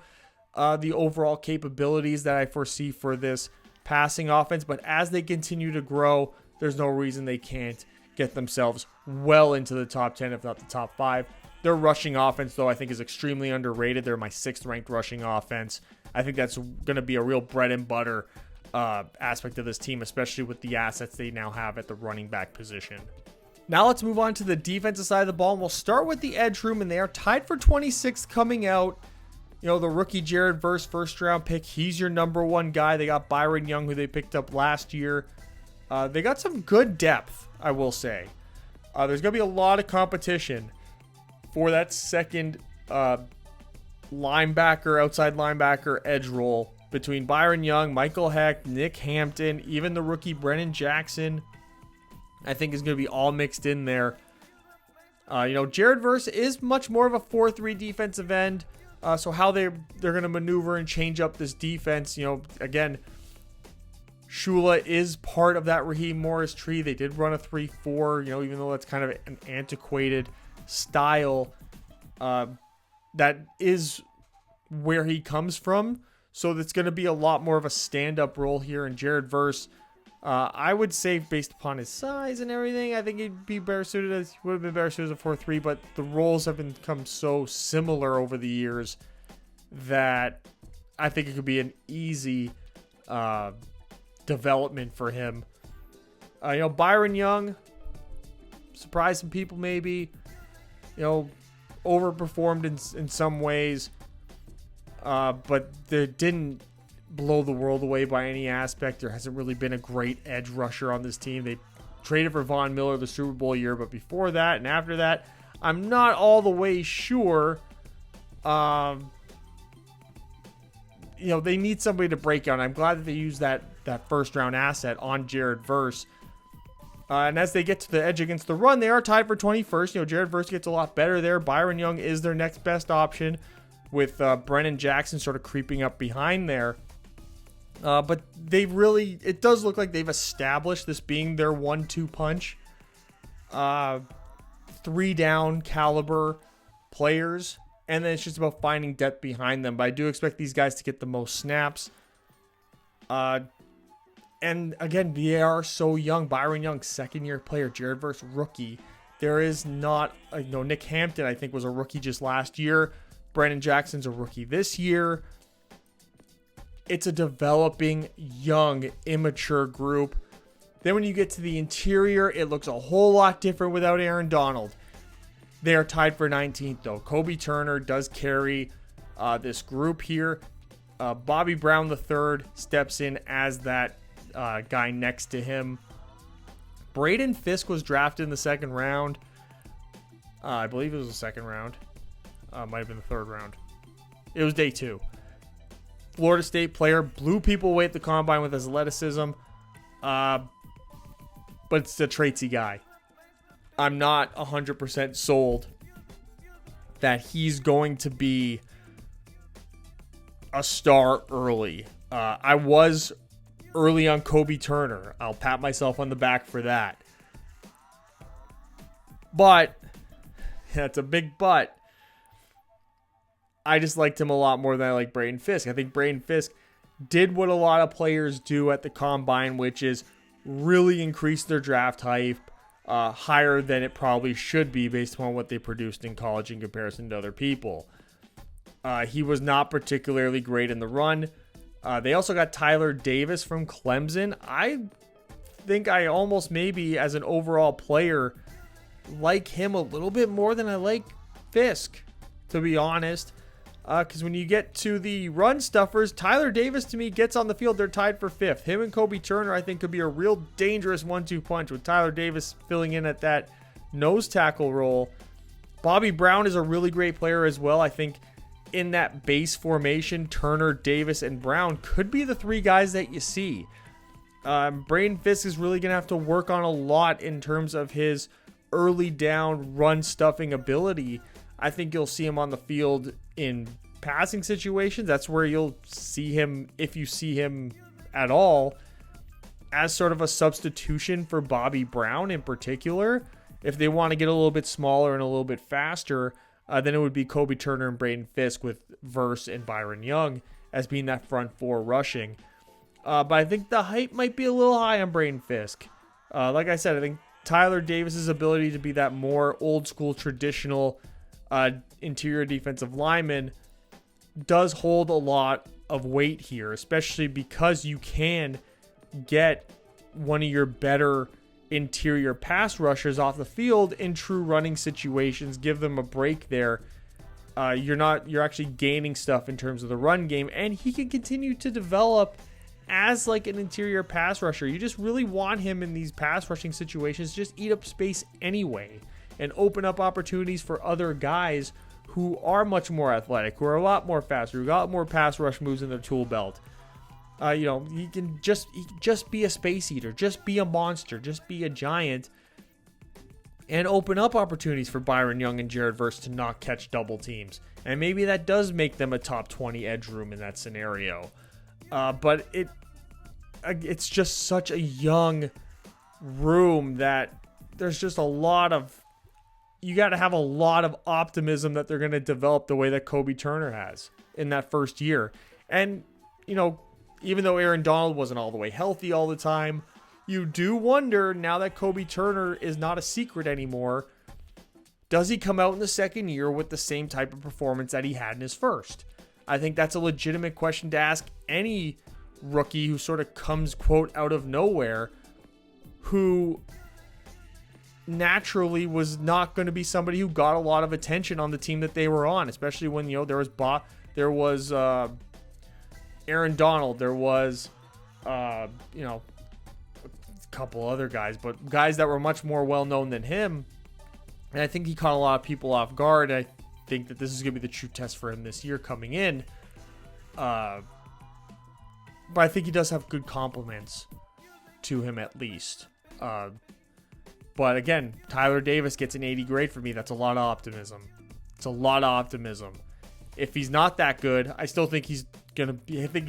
the overall capabilities that I foresee for this passing offense. But as they continue to grow, there's no reason they can't get themselves well into the top 10, if not the top 5. Their rushing offense, though, I think is extremely underrated. They're my 6th ranked rushing offense. I think that's going to be a real bread and butter aspect of this team, especially with the assets they now have at the running back position. Now let's move on to the defensive side of the ball, and we'll start with the edge room, and they are tied for 26th coming out. The rookie Jared Verse, first round pick, he's your number one guy. They got Byron Young, who they picked up last year. They got some good depth, I will say. There's going to be a lot of competition for that second linebacker, outside linebacker, edge role between Byron Young, Michael Heck, Nick Hampton, even the rookie Brennan Jackson. I think is going to be all mixed in there. Jared Verse is much more of a 4-3 defensive end. So how they're going to maneuver and change up this defense, again, Shula is part of that Raheem Morris tree. They did run a 3-4, even though that's kind of an antiquated style. That is where he comes from. So that's going to be a lot more of a stand-up role here in Jared Verse. I would say based upon his size and everything, I think he'd be better suited as he would have been better suited as a 4-3, but the roles have become so similar over the years that I think it could be an easy development for him. Byron Young surprised some people maybe, overperformed in some ways, but they didn't blow the world away by any aspect. There hasn't really been a great edge rusher on this team. They traded for Von Miller the Super Bowl year, but before that and after that, I'm not all the way sure. They need somebody to break out. I'm glad that they used that first round asset on Jared Verse. And as they get to the edge against the run, they are tied for 21st. Jared Verse gets a lot better there. Byron Young is their next best option, with Brennan Jackson sort of creeping up behind there. But it does look like they've established this being their 1-2 punch. 3 down caliber players. And then it's just about finding depth behind them. But I do expect these guys to get the most snaps. And again, they are so young. Byron Young, second-year player. Jared Verse, rookie. There is not... Nick Hampton, I think, was a rookie just last year. Brandon Jackson's a rookie this year. It's a developing, young, immature group. Then when you get to the interior, it looks a whole lot different without Aaron Donald. They are tied for 19th, though. Kobe Turner does carry this group here. Bobby Brown III steps in as that guy next to him. Braden Fisk was drafted in the second round. I believe it was the second round. Might have been the third round. It was day 2. Florida State player, blew people away at the combine with his athleticism. But it's a traitsy guy. I'm not 100% sold that he's going to be a star early. I was early on Kobe Turner. I'll pat myself on the back for that. But, that's a big but. I just liked him a lot more than I like Braden Fisk. I think Braden Fisk did what a lot of players do at the combine, which is really increase their draft hype higher than it probably should be based upon what they produced in college in comparison to other people. He was not particularly great in the run. They also got Tyler Davis from Clemson. I think I almost maybe as an overall player like him a little bit more than I like Fisk, to be honest. Because when you get to the run stuffers, Tyler Davis to me gets on the field. They're tied for 5th. Him and Kobe Turner, I think, could be a real dangerous 1-2 punch with Tyler Davis filling in at that nose tackle role. Bobby Brown is a really great player as well. I think in that base formation, Turner, Davis, and Brown could be the 3 guys that you see. Braden Fisk is really going to have to work on a lot in terms of his early down run stuffing ability. I think you'll see him on the field in passing situations. That's where you'll see him, if you see him at all, as sort of a substitution for Bobby Brown in particular. If they want to get a little bit smaller and a little bit faster, then it would be Kobe Turner and Braden Fisk with Verse and Byron Young as being that front 4 rushing. But I think the hype might be a little high on Braden Fisk. Like I said, I think Tyler Davis's ability to be that more old school traditional interior defensive lineman does hold a lot of weight here, especially because you can get one of your better interior pass rushers off the field in true running situations. Give them a break there. You're actually gaining stuff in terms of the run game, and he can continue to develop as like an interior pass rusher. You just really want him in these pass rushing situations, just eat up space anyway and open up opportunities for other guys who are much more athletic, who are a lot more faster, who got more pass rush moves in their tool belt. He can just be a space eater, just be a monster, just be a giant, and open up opportunities for Byron Young and Jared Verse to not catch double teams. And maybe that does make them a top 20 edge room in that scenario. But it's just such a young room that there's just a lot of, you got to have a lot of optimism that they're going to develop the way that Kobe Turner has in that first year. And, even though Aaron Donald wasn't all the way healthy all the time, you do wonder, now that Kobe Turner is not a secret anymore, does he come out in the second year with the same type of performance that he had in his first? I think that's a legitimate question to ask any rookie who sort of comes, quote, out of nowhere, who naturally was not going to be somebody who got a lot of attention on the team that they were on, especially when, there was Aaron Donald, there was, a couple other guys, but guys that were much more well-known than him. And I think he caught a lot of people off guard. I think that this is going to be the true test for him this year coming in. But I think he does have good compliments to him at least. But again, Tyler Davis gets an 80 grade for me. That's a lot of optimism. It's a lot of optimism. If he's not that good, I still think he's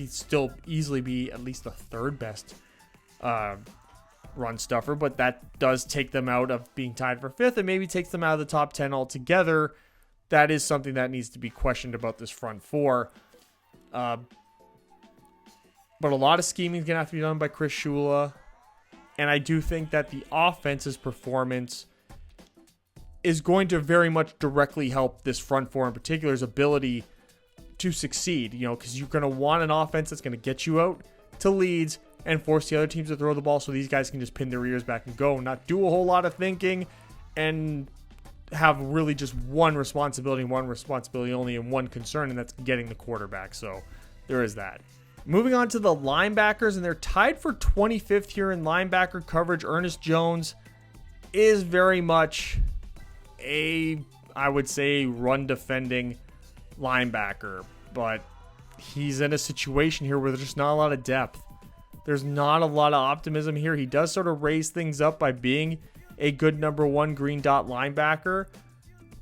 still easily be at least the 3rd best run stuffer, but that does take them out of being tied for 5th and maybe takes them out of the top 10 altogether. That is something that needs to be questioned about this front 4. But a lot of scheming is going to have to be done by Chris Shula. And I do think that the offense's performance is going to very much directly help this front four in particular's ability to succeed, because you're going to want an offense that's going to get you out to leads and force the other teams to throw the ball so these guys can just pin their ears back and go, not do a whole lot of thinking, and have really just one responsibility only, and one concern, and that's getting the quarterback. So there is that. Moving on to the linebackers, and they're tied for 25th here in linebacker coverage. Ernest Jones is very much I would say, run defending linebacker, but he's in a situation here where there's just not a lot of depth. There's not a lot of optimism here. He does sort of raise things up by being a good number one green dot linebacker.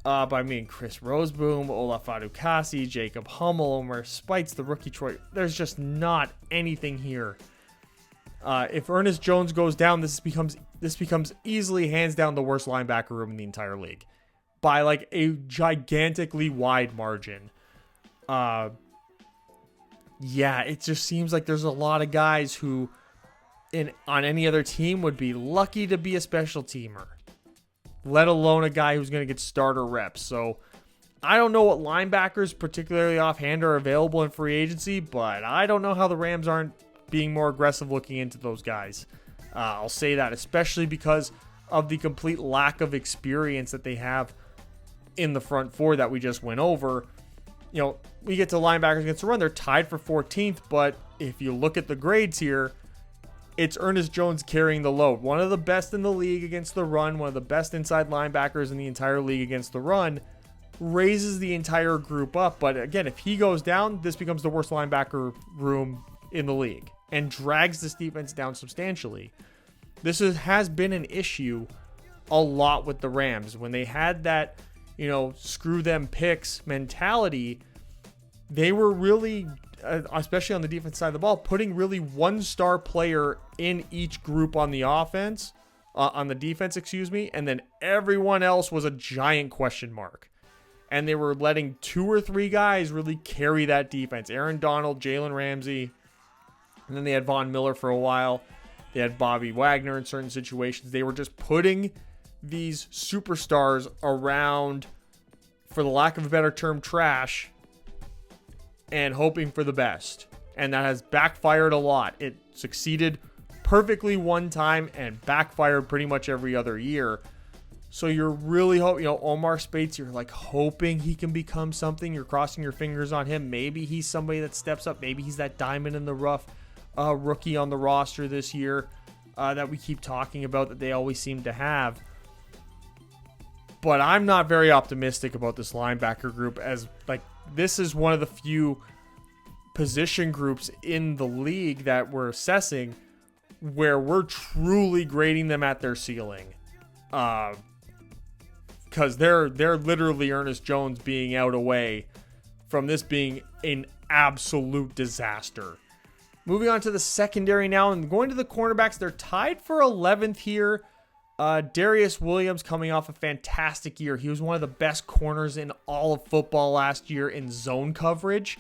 By Chris Roseboom, Olaf Adukasi, Jacob Hummel, Omer Spites, the rookie Troy. There's just not anything here. If Ernest Jones goes down, this becomes easily hands down the worst linebacker room in the entire league by like a gigantically wide margin. Yeah, it just seems like there's a lot of guys who on any other team would be lucky to be a special teamer, let alone a guy who's going to get starter reps. So I don't know what linebackers, particularly offhand, are available in free agency, but I don't know how the Rams aren't being more aggressive looking into those guys. I'll say that, especially because of the complete lack of experience that they have in the front four that we just went over. We get to linebackers against the run, they're tied for 14th, but if you look at the grades here, it's Ernest Jones carrying the load. One of the best in the league against the run, one of the best inside linebackers in the entire league against the run, raises the entire group up. But again, if he goes down, this becomes the worst linebacker room in the league and drags this defense down substantially. This has been an issue a lot with the Rams. When they had that, screw them picks mentality, they were really, especially on the defense side of the ball, putting really one-star player in each group on the offense, on the defense, and then everyone else was a giant question mark. And they were letting 2 or 3 guys really carry that defense. Aaron Donald, Jalen Ramsey, and then they had Von Miller for a while. They had Bobby Wagner in certain situations. They were just putting these superstars around, for the lack of a better term, trash, and hoping for the best. And that has backfired a lot. It succeeded perfectly one time and backfired pretty much every other year. So you're really hoping, Omar Spates, you're like hoping he can become something. You're crossing your fingers on him. Maybe he's somebody that steps up. Maybe he's that diamond in the rough rookie on the roster this year that we keep talking about, that they always seem to have. But I'm not very optimistic about this linebacker group, as this is one of the few position groups in the league that we're assessing where we're truly grading them at their ceiling. Because they're literally Ernest Jones being out away from this being an absolute disaster. Moving on to the secondary now, and going to the cornerbacks, they're tied for 11th here. Darius Williams coming off a fantastic year. He was one of the best corners in all of football last year in zone coverage.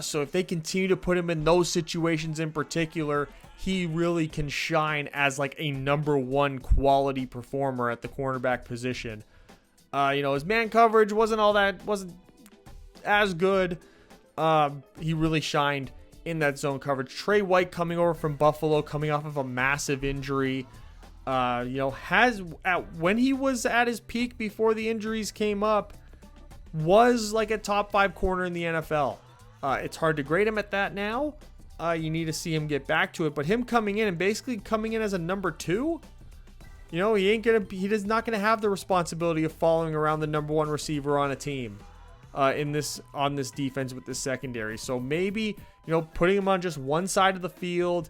So if they continue to put him in those situations in particular, he really can shine as a number one quality performer at the cornerback position. His man coverage wasn't as good. He really shined in that zone coverage. Trey White coming over from Buffalo, coming off of a massive injury. When he was at his peak before the injuries came up, was like a top 5 corner in the NFL. It's hard to grade him at that now. You need to see him get back to it, but him coming in and basically coming in as a number 2, he is not gonna have the responsibility of following around the number 1 receiver on a team on this defense with this secondary. So maybe putting him on just one side of the field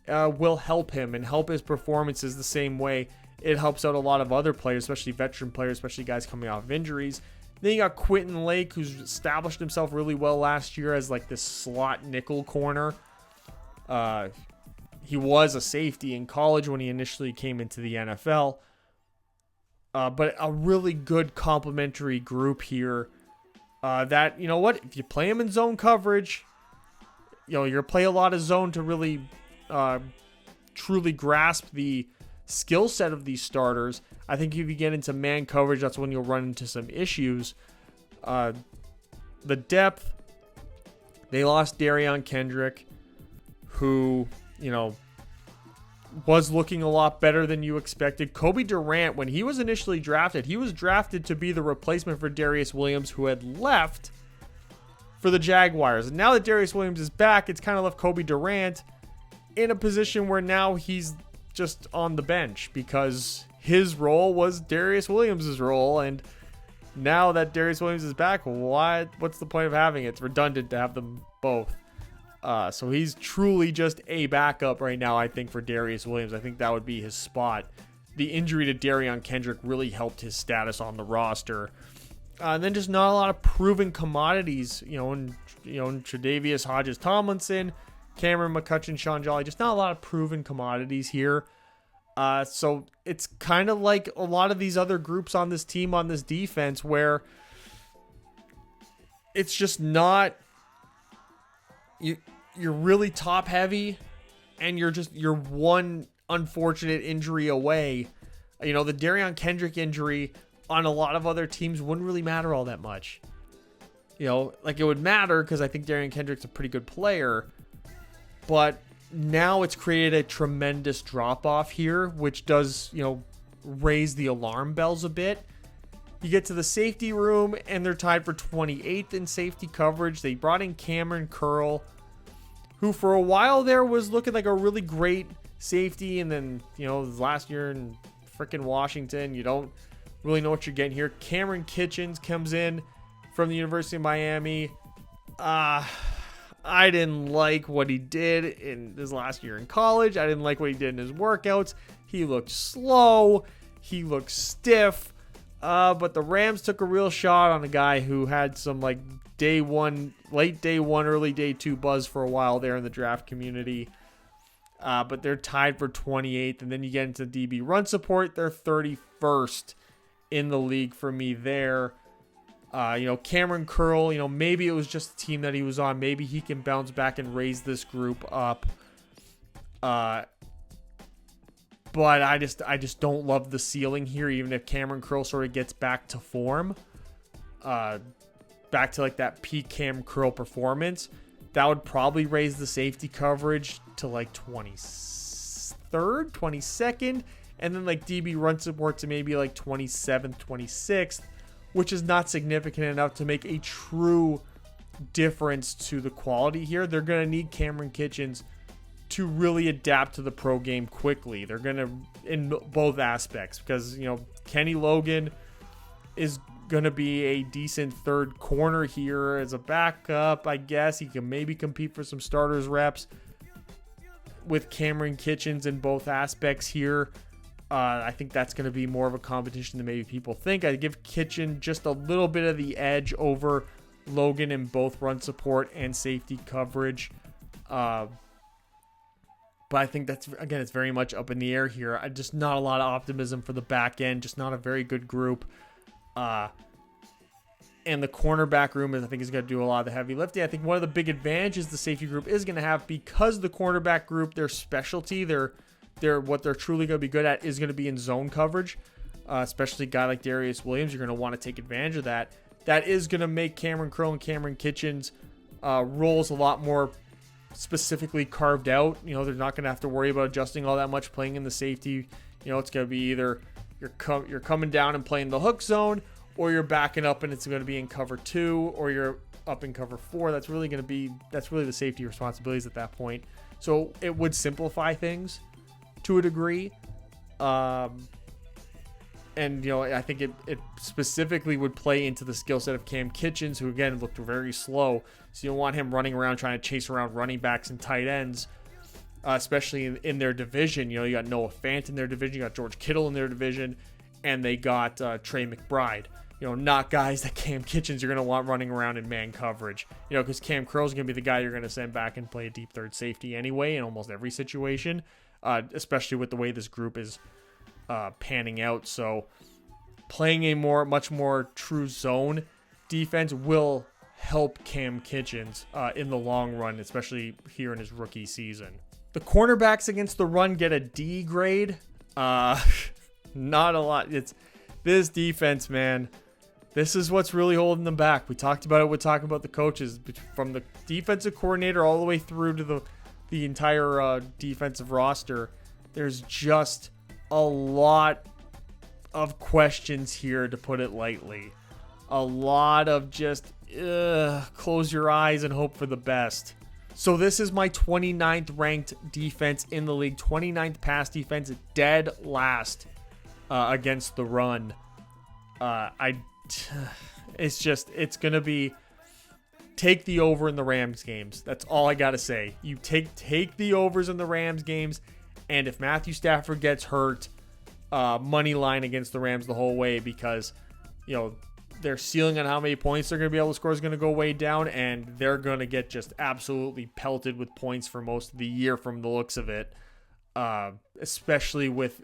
will help him and help his performances the same way it helps out a lot of other players, especially veteran players, especially guys coming off of injuries. Then you got Quentin Lake, who's established himself really well last year as this slot nickel corner. He was a safety in college when he initially came into the NFL. But a really good complementary group here. That, if you play him in zone coverage, you're going to play a lot of zone to really truly grasp the skill set of these starters. I think if you get into man coverage, that's when you'll run into some issues. The depth, they lost Darion Kendrick, who, was looking a lot better than you expected. Kobe Durant, when he was initially drafted, he was drafted to be the replacement for Darius Williams, who had left for the Jaguars. And now that Darius Williams is back, it's kind of left Kobe Durant in a position where now he's just on the bench because his role was Darius Williams' role. And now that Darius Williams is back, what's the point of having it? It's redundant to have them both. So he's truly just a backup right now, I think, for Darius Williams. I think that would be his spot. The injury to Darion Kendrick really helped his status on the roster. And then just not a lot of proven commodities, in Tre'Davious Hodges-Tomlinson, Cameron McCutcheon, Sean Jolly, just not a lot of proven commodities here. So it's kind of like a lot of these other groups on this team, on this defense, where it's just not... You're really top heavy, and you're one unfortunate injury away. The Darion Kendrick injury on a lot of other teams wouldn't really matter all that much. It would matter because I think Darion Kendrick's a pretty good player, but now it's created a tremendous drop off here, which does, raise the alarm bells a bit. You get to the safety room, and they're tied for 28th in safety coverage. They brought in Cameron Curl, who for a while there was looking like a really great safety. And then, last year in freaking Washington, you don't really know what you're getting here. Cameron Kitchens comes in from the University of Miami. I didn't like what he did in his last year in college. I didn't like what he did in his workouts. He looked slow. He looked stiff. But the Rams took a real shot on a guy who had some late day one, early day two buzz for a while there in the draft community. But they're tied for 28th. And then you get into DB run support. They're 31st in the league for me there. Cameron Curl, maybe it was just the team that he was on. Maybe he can bounce back and raise this group up. But I just don't love the ceiling here, even if Cameron Curl sort of gets back to form. Back to like that peak Cam Curl performance. That would probably raise the safety coverage to like 23rd, 22nd. And then like DB run support to maybe like 27th, 26th. Which is not significant enough to make a true difference to the quality here. They're going to need Cameron Kitchens to really adapt to the pro game quickly. They're going to, in both aspects, because, Kenny Logan is going to be a decent third corner here as a backup, I guess. He can maybe compete for some starters reps with Cameron Kitchens in both aspects here. I think that's going to be more of a competition than maybe people think. I give Kitchen just a little bit of the edge over Logan in both run support and safety coverage. But I think that's, again, it's very much up in the air here. Just not a lot of optimism for the back end. Just not a very good group. And the cornerback room, I think, is going to do a lot of the heavy lifting. I think one of the big advantages the safety group is going to have, because the cornerback group, their specialty, what they're truly going to be good at is going to be in zone coverage, especially a guy like Darius Williams. You're going to want to take advantage of that. That is going to make Cameron Curl and Cameron Kitchens roles a lot more specifically carved out. They're not going to have to worry about adjusting all that much playing in the safety. It's going to be either you're coming down and playing the hook zone, or you're backing up and it's going to be in cover 2, or you're up in cover 4. That's really the safety responsibilities at that point. So it would simplify things to a degree. I think it specifically would play into the skill set of Cam Kitchens, who again looked very slow. So you don't want him running around trying to chase around running backs and tight ends, especially in their division. You got Noah Fant in their division, you got George Kittle in their division, and they got Trey McBride. Not guys that Cam Kitchens you're going to want running around in man coverage. Because Cam Curl's going to be the guy you're going to send back and play a deep third safety anyway in almost every situation. Especially with the way this group is panning out. So playing a much more true zone defense will help Cam Kitchens in the long run, especially here in his rookie season. The cornerbacks against the run get a D grade. Uh, not a lot. It's this defense, man. This is what's really holding them back. We talked about it. We're talking about the coaches, from the defensive coordinator all the way through to the entire defensive roster. There's just a lot of questions here, to put it lightly. A lot of just close your eyes and hope for the best. So this is my 29th ranked defense in the league. 29th pass defense, dead last against the run. It's going to be take the over in the Rams games. That's all I got to say. You take the overs in the Rams games, and if Matthew Stafford gets hurt, money line against the Rams the whole way, because, their ceiling on how many points they're going to be able to score is going to go way down, and they're going to get just absolutely pelted with points for most of the year from the looks of it, especially with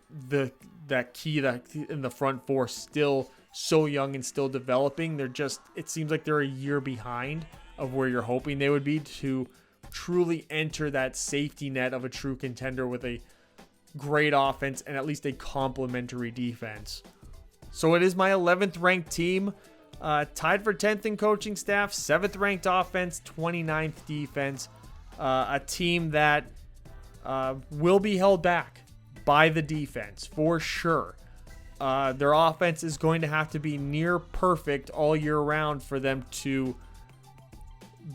that key that in the front four still so young and still developing. It seems like they're a year behind of where you're hoping they would be to truly enter that safety net of a true contender with a great offense and at least a complementary defense. So it is my 11th ranked team, tied for 10th in coaching staff, 7th ranked offense, 29th defense, a team that will be held back by the defense for sure. Their offense is going to have to be near perfect all year round for them to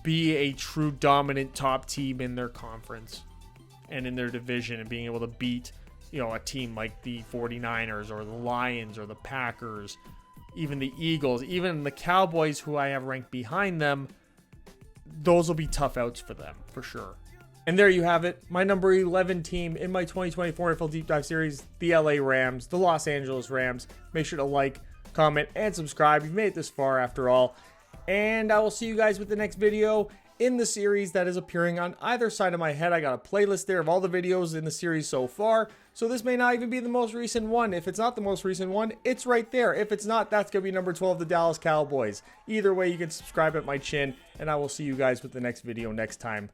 be a true dominant top team in their conference and in their division, and being able to beat a team like the 49ers or the Lions or the Packers, even the Eagles, even the Cowboys, who I have ranked behind them. Those will be tough outs for them for sure. And there you have it. My number 11 team in my 2024 NFL Deep Dive Series, the LA Rams, the Los Angeles Rams. Make sure to like, comment, and subscribe. You've made it this far after all. And I will see you guys with the next video in the series that is appearing on either side of my head. I got a playlist there of all the videos in the series so far. So this may not even be the most recent one. If it's not the most recent one, it's right there. If it's not, that's going to be number 12, the Dallas Cowboys. Either way, you can subscribe at my chin, and I will see you guys with the next video next time.